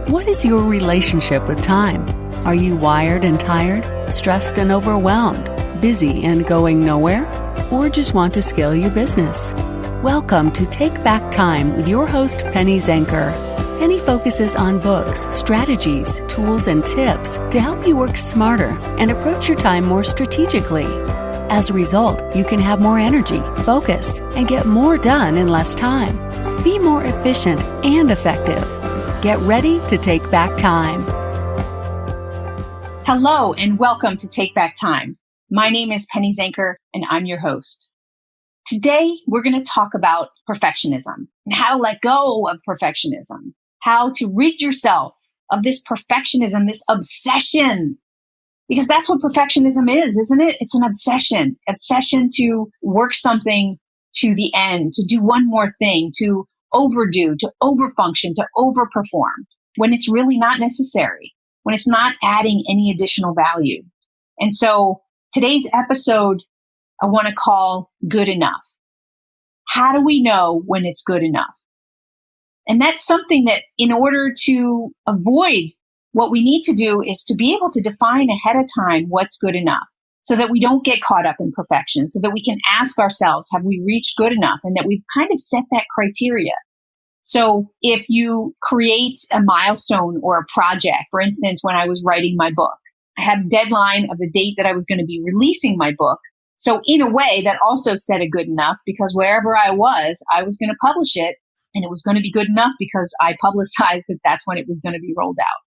What is your relationship with time? Are you wired and tired, stressed and overwhelmed, busy and going nowhere? Or just want to scale your business? Welcome to Take Back Time with your host, Penny Zenker. Penny focuses on books, strategies, tools, and tips to help you work smarter and approach your time more strategically. As a result, you can have more energy, focus, and get more done in less time. Be more efficient and effective. Get ready to take back time. Hello, and welcome to Take Back Time. My name is Penny Zenker, and I'm your host. Today, we're going to talk about perfectionism and how to let go of perfectionism, how to rid yourself of this perfectionism, this obsession. Because that's what perfectionism is, isn't it? It's an obsession to work something to the end, to do one more thing, to overdo, to overfunction, to overperform, when it's really not necessary, when it's not adding any additional value. And so today's episode, I want to call Good Enough. How do we know when it's good enough? And that's something that in order to avoid, what we need to do is to be able to define ahead of time what's good enough so that we don't get caught up in perfection, so that we can ask ourselves, have we reached good enough? And that we've kind of set that criteria. So if you create a milestone or a project, for instance, when I was writing my book, I had a deadline of the date that I was going to be releasing my book. So in a way that also set a good enough, because wherever I was going to publish it, and it was going to be good enough because I publicized that that's when it was going to be rolled out.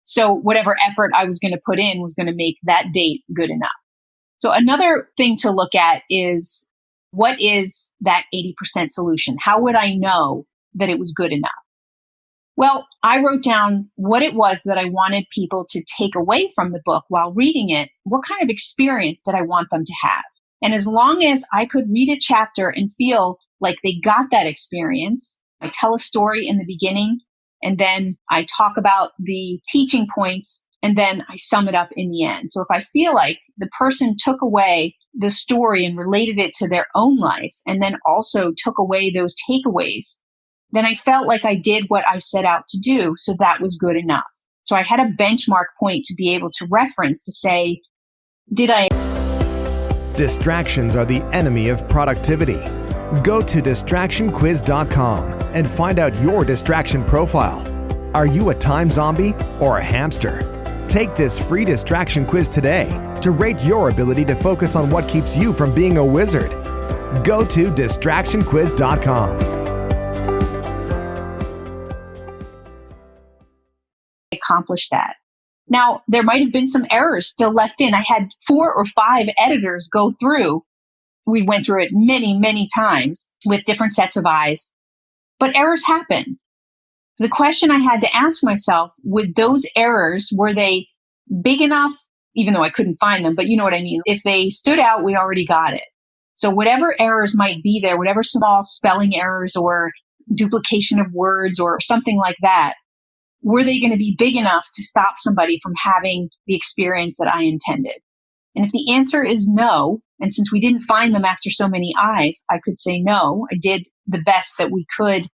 So whatever effort I was going to put in was going to make that date good enough. So another thing to look at is, what is that 80% solution? How would I know that it was good enough? Well, I wrote down what it was that I wanted people to take away from the book while reading it. What kind of experience did I want them to have? And as long as I could read a chapter and feel like they got that experience, I tell a story in the beginning, and then I talk about the teaching points, and then I sum it up in the end. So if I feel like the person took away the story and related it to their own life, and then also took away those takeaways, then I felt like I did what I set out to do. So that was good enough. So I had a benchmark point to be able to reference to say, did I... Distractions are the enemy of productivity. Go to distractionquiz.com and find out your distraction profile. Are you a time zombie or a hamster? Take this free distraction quiz today to rate your ability to focus on what keeps you from being a wizard. Go to distractionquiz.com. Accomplish that. Now, there might have been some errors still left in. I had 4 or 5 editors go through. We went through it many, many times with different sets of eyes, but errors happen. The question I had to ask myself, with those errors, were they big enough, even though I couldn't find them, but you know what I mean? If they stood out, we already got it. So whatever errors might be there, whatever small spelling errors or duplication of words or something like that, were they going to be big enough to stop somebody from having the experience that I intended? And if the answer is no, and since we didn't find them after so many eyes, I could say no, I did the best that we could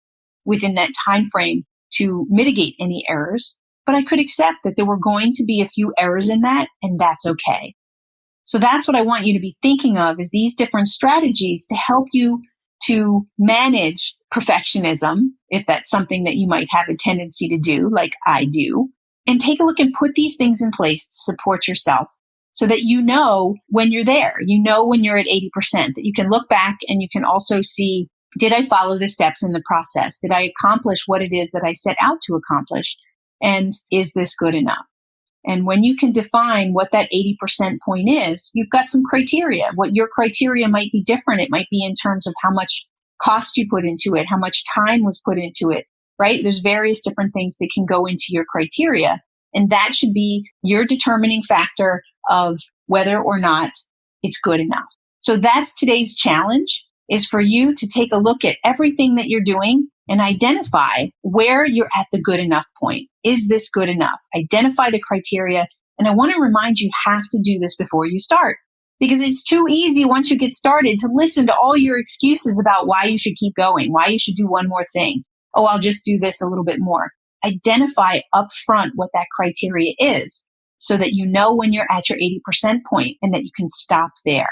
within that time frame to mitigate any errors, but I could accept that there were going to be a few errors in that, and that's okay. So that's what I want you to be thinking of, is these different strategies to help you to manage perfectionism, if that's something that you might have a tendency to do, like I do, and take a look and put these things in place to support yourself so that you know when you're there, you know when you're at 80%, that you can look back and you can also see, did I follow the steps in the process? Did I accomplish what it is that I set out to accomplish? And is this good enough? And when you can define what that 80% point is, you've got some criteria. What your criteria might be different. It might be in terms of how much cost you put into it, how much time was put into it, right? There's various different things that can go into your criteria. And that should be your determining factor of whether or not it's good enough. So that's today's challenge, is for you to take a look at everything that you're doing and identify where you're at the good enough point. Is this good enough? Identify the criteria. And I want to remind you, have to do this before you start, because it's too easy once you get started to listen to all your excuses about why you should keep going, why you should do one more thing. Oh, I'll just do this a little bit more. identify upfront what that criteria is so that you know when you're at your 80% point and that you can stop there.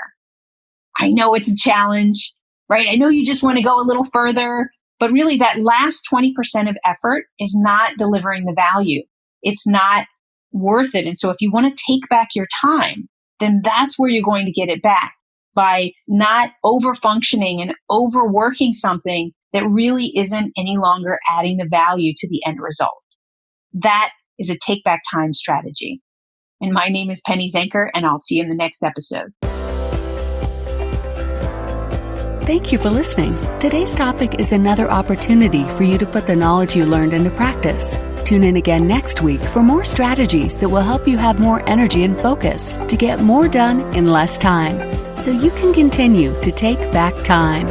I know it's a challenge, right? I know you just want to go a little further, but really that last 20% of effort is not delivering the value. It's not worth it. And so if you want to take back your time, then that's where you're going to get it back, by not over-functioning and overworking something that really isn't any longer adding the value to the end result. That is a take back time strategy. And my name is Penny Zenker, and I'll see you in the next episode. Thank you for listening. Today's topic is another opportunity for you to put the knowledge you learned into practice. Tune in again next week for more strategies that will help you have more energy and focus to get more done in less time, so you can continue to take back time.